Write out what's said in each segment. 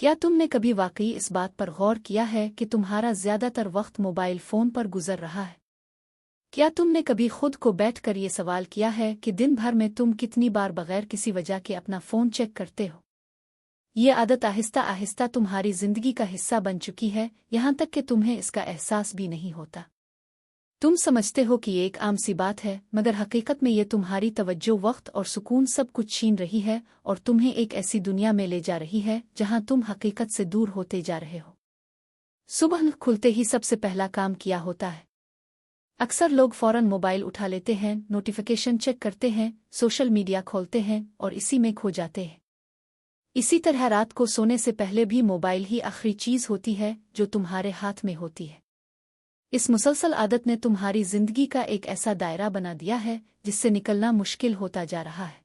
क्या तुमने कभी वाकई इस बात पर गौर किया है कि तुम्हारा ज़्यादातर वक्त मोबाइल फ़ोन पर गुजर रहा है? क्या तुमने कभी खुद को बैठकर ये सवाल किया है कि दिन भर में तुम कितनी बार बगैर किसी वजह के अपना फ़ोन चेक करते हो? ये आदत आहिस्ता आहिस्ता तुम्हारी ज़िंदगी का हिस्सा बन चुकी है, यहाँ तक कि तुम्हें इसका एहसास भी नहीं होता। तुम समझते हो कि ये एक आम सी बात है, मगर हकीकत में ये तुम्हारी तवज्जो, वक्त और सुकून सब कुछ छीन रही है और तुम्हें एक ऐसी दुनिया में ले जा रही है जहां तुम हकीकत से दूर होते जा रहे हो। सुबह खुलते ही सबसे पहला काम किया होता है? अक्सर लोग फौरन मोबाइल उठा लेते हैं, नोटिफिकेशन चेक करते हैं, सोशल मीडिया खोलते हैं और इसी में खो जाते हैं। इसी तरह रात को सोने से पहले भी मोबाइल ही आखिरी चीज़ होती है जो तुम्हारे हाथ में होती है। इस मुसलसल आदत ने तुम्हारी जिंदगी का एक ऐसा दायरा बना दिया है जिससे निकलना मुश्किल होता जा रहा है।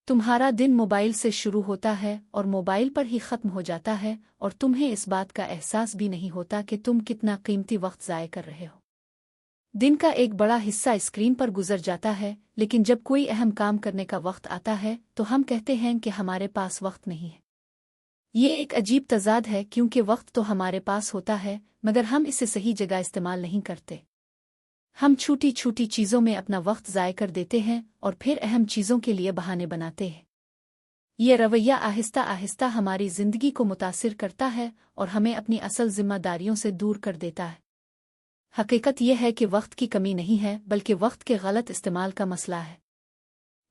तुम्हारा दिन मोबाइल से शुरू होता है और मोबाइल पर ही ख़त्म हो जाता है और तुम्हें इस बात का एहसास भी नहीं होता कि तुम कितना कीमती वक्त ज़ाय कर रहे हो। दिन का एक बड़ा हिस्सा स्क्रीन पर गुजर जाता है, लेकिन जब कोई अहम काम करने का वक्त आता है तो हम कहते हैं कि हमारे पास वक्त नहीं है। ये एक अजीब तज़ाद है, क्योंकि वक्त तो हमारे पास होता है मगर हम इसे सही जगह इस्तेमाल नहीं करते। हम छोटी छोटी चीज़ों में अपना वक्त ज़ाय कर देते हैं और फिर अहम चीज़ों के लिए बहाने बनाते हैं। ये रवैया आहिस्ता आहिस्ता हमारी ज़िंदगी को मुतासिर करता है और हमें अपनी असल जिम्मेदारियों से दूर कर देता है। हकीकत यह है कि वक्त की कमी नहीं है, बल्कि वक्त के गलत इस्तेमाल का मसला है।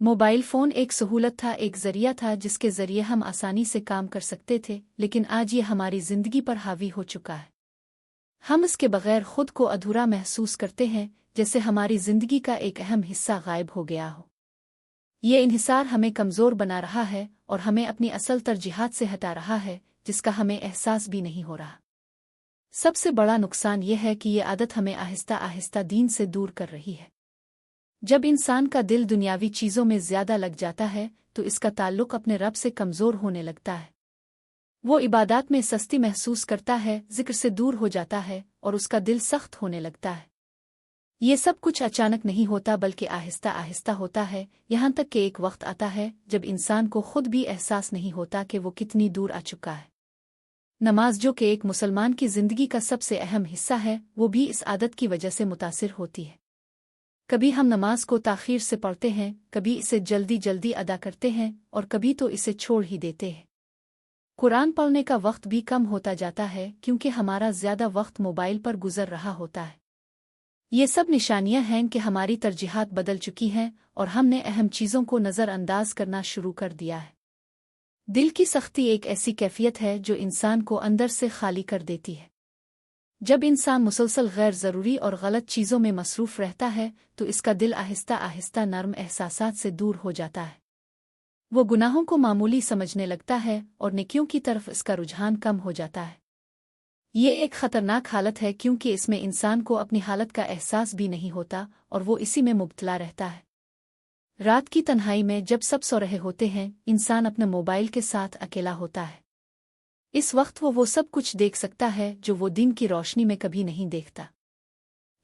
मोबाइल फ़ोन एक सहूलत था, एक ज़रिया था जिसके ज़रिए हम आसानी से काम कर सकते थे, लेकिन आज ये हमारी ज़िंदगी पर हावी हो चुका है। हम इसके बगैर खुद को अधूरा महसूस करते हैं, जैसे हमारी ज़िंदगी का एक अहम हिस्सा गायब हो गया हो। ये इन्हिसार हमें कमज़ोर बना रहा है और हमें अपनी असल तरजीहात से हटा रहा है, जिसका हमें एहसास भी नहीं हो रहा। सबसे बड़ा नुकसान यह है कि ये आदत हमें आहिस्ता आहिस्ता दीन से दूर कर रही है। जब इंसान का दिल दुनियावी चीज़ों में ज़्यादा लग जाता है तो इसका ताल्लुक़ अपने रब से कमज़ोर होने लगता है। वो इबादत में सस्ती महसूस करता है, ज़िक्र से दूर हो जाता है और उसका दिल सख्त होने लगता है। ये सब कुछ अचानक नहीं होता, बल्कि आहिस्ता आहिस्ता होता है, यहाँ तक कि एक वक्त आता है जब इंसान को खुद भी एहसास नहीं होता कि वो कितनी दूर आ चुका है। नमाज, जो कि एक मुसलमान की ज़िंदगी का सबसे अहम हिस्सा है, वो भी इस आदत की वजह से मुतासिर होती है। कभी हम नमाज को ताख़ीर से पढ़ते हैं, कभी इसे जल्दी जल्दी अदा करते हैं और कभी तो इसे छोड़ ही देते हैं। कुरान पढ़ने का वक्त भी कम होता जाता है, क्योंकि हमारा ज़्यादा वक्त मोबाइल पर गुजर रहा होता है। ये सब निशानियां हैं कि हमारी तरजीहात बदल चुकी हैं और हमने अहम चीज़ों को नज़रअंदाज करना शुरू कर दिया है। दिल की सख्ती एक ऐसी कैफियत है जो इंसान को अंदर से खाली कर देती है। जब इंसान मुसलसल गैर ज़रूरी और गलत चीज़ों में मसरूफ़ रहता है तो इसका दिल आहिस्ता आहिस्ता नर्म एहसासात से दूर हो जाता है। वो गुनाहों को मामूली समझने लगता है और नेकियों की तरफ इसका रुझान कम हो जाता है। ये एक ख़तरनाक हालत है, क्योंकि इसमें इंसान को अपनी हालत का एहसास भी नहीं होता और वो इसी में मुब्तला रहता है। रात की तन्हाई में जब सब सो रहे होते हैं, इंसान अपने मोबाइल के साथ अकेला होता है। इस वक्त वो सब कुछ देख सकता है जो वो दिन की रोशनी में कभी नहीं देखता।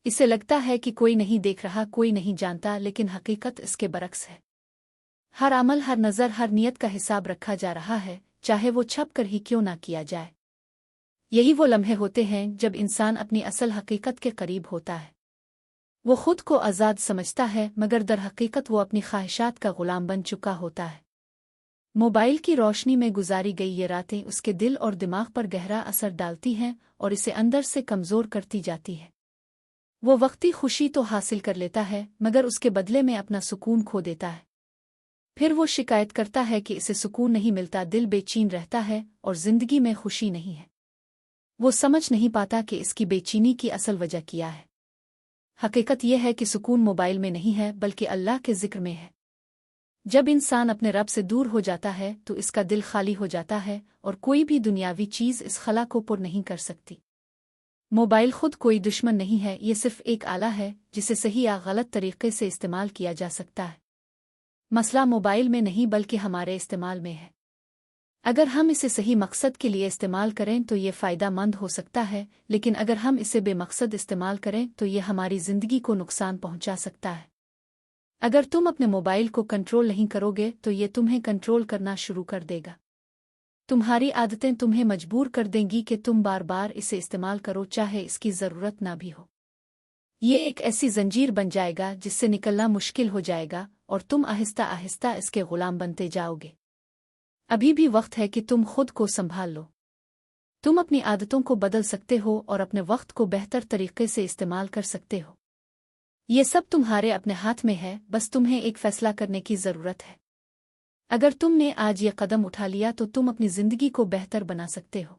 इसे लगता है कि कोई नहीं देख रहा, कोई नहीं जानता, लेकिन हकीकत इसके बरक्स है। हर अमल, हर नज़र, हर नियत का हिसाब रखा जा रहा है, चाहे वो छप कर ही क्यों ना किया जाए। यही वो लम्हे होते हैं जब इंसान अपनी असल हकीकत के करीब होता है। वो खुद को आज़ाद समझता है, मगर दर हकीकत वो अपनी ख्वाहिशात का ग़ुलाम बन चुका होता है। मोबाइल की रोशनी में गुजारी गई ये रातें उसके दिल और दिमाग पर गहरा असर डालती हैं और इसे अंदर से कमज़ोर करती जाती है। वो वक्ती खुशी तो हासिल कर लेता है, मगर उसके बदले में अपना सुकून खो देता है। फिर वो शिकायत करता है कि इसे सुकून नहीं मिलता, दिल बेचैन रहता है और ज़िंदगी में खुशी नहीं है। वो समझ नहीं पाता कि इसकी बेचैनी की असल वजह क्या है। हकीकत यह है कि सुकून मोबाइल में नहीं है, बल्कि अल्लाह के ज़िक्र में है। जब इंसान अपने रब से दूर हो जाता है तो इसका दिल खाली हो जाता है और कोई भी दुनियावी चीज़ इस खला को पुर नहीं कर सकती। मोबाइल खुद कोई दुश्मन नहीं है, ये सिर्फ एक आला है जिसे सही या गलत तरीके से इस्तेमाल किया जा सकता है। मसला मोबाइल में नहीं, बल्कि हमारे इस्तेमाल में है। अगर हम इसे सही मकसद के लिए इस्तेमाल करें तो ये फ़ायदा मंद हो सकता है, लेकिन अगर हम इसे बेमकसद इस्तेमाल करें तो ये हमारी ज़िंदगी को नुकसान पहुंचा सकता है। अगर तुम अपने मोबाइल को कंट्रोल नहीं करोगे तो ये तुम्हें कंट्रोल करना शुरू कर देगा। तुम्हारी आदतें तुम्हें मजबूर कर देंगी कि तुम बार बार इसे इस्तेमाल करो चाहे इसकी ज़रूरत ना भी हो। ये एक ऐसी जंजीर बन जाएगा जिससे निकलना मुश्किल हो जाएगा और तुम आहिस्ता आहिस्ता इसके गुलाम बनते जाओगे। अभी भी वक्त है कि तुम खुद को संभाल लो। तुम अपनी आदतों को बदल सकते हो और अपने वक्त को बेहतर तरीके से इस्तेमाल कर सकते हो। ये सब तुम्हारे अपने हाथ में है, बस तुम्हें एक फैसला करने की ज़रूरत है। अगर तुमने आज ये कदम उठा लिया तो तुम अपनी ज़िंदगी को बेहतर बना सकते हो।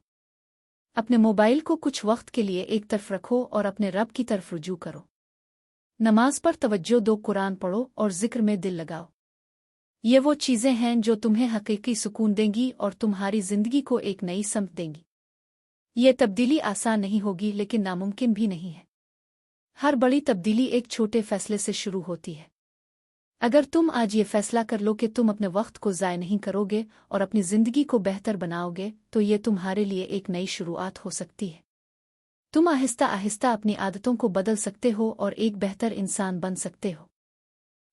अपने मोबाइल को कुछ वक्त के लिए एक तरफ रखो और अपने रब की तरफ रुजू करो। नमाज पर तवज्जो दो, कुरान पढ़ो और जिक्र में दिल लगाओ। ये वो चीज़ें हैं जो तुम्हें हकीकी सुकून देंगी और तुम्हारी ज़िंदगी को एक नई समत देंगी। ये तब्दीली आसान नहीं होगी लेकिन नामुमकिन भी नहीं है। हर बड़ी तब्दीली एक छोटे फैसले से शुरू होती है। अगर तुम आज ये फैसला कर लो कि तुम अपने वक्त को ज़ाय नहीं करोगे और अपनी ज़िंदगी को बेहतर बनाओगे तो ये तुम्हारे लिए एक नई शुरुआत हो सकती है। तुम आहिस्ता आहिस्ता अपनी आदतों को बदल सकते हो और एक बेहतर इंसान बन सकते हो।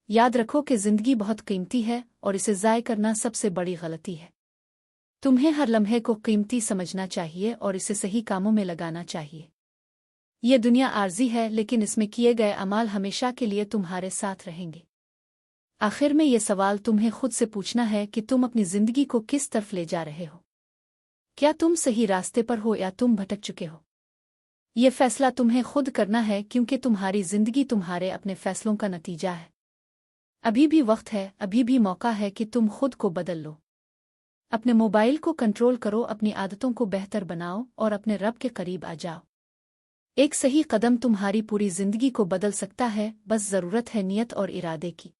याद रखो कि ज़िंदगी बहुत कीमती है और इसे ज़ाय करना सबसे बड़ी गलती है। तुम्हें हर लम्हे को कीमती समझना चाहिए और इसे सही कामों में लगाना चाहिए। ये दुनिया आर्जी है लेकिन इसमें किए गए अमाल हमेशा के लिए तुम्हारे साथ रहेंगे। आखिर में ये सवाल तुम्हें खुद से पूछना है कि तुम अपनी ज़िंदगी को किस तरफ ले जा रहे हो। क्या तुम सही रास्ते पर हो या तुम भटक चुके हो? ये फैसला तुम्हें खुद करना है क्योंकि तुम्हारी ज़िंदगी तुम्हारे अपने फैसलों का नतीजा है। अभी भी वक्त है, अभी भी मौका है कि तुम खुद को बदल लो। अपने मोबाइल को कंट्रोल करो, अपनी आदतों को बेहतर बनाओ और अपने रब के करीब आ जाओ। एक सही कदम तुम्हारी पूरी ज़िंदगी को बदल सकता है, बस ज़रूरत है नियत और इरादे की।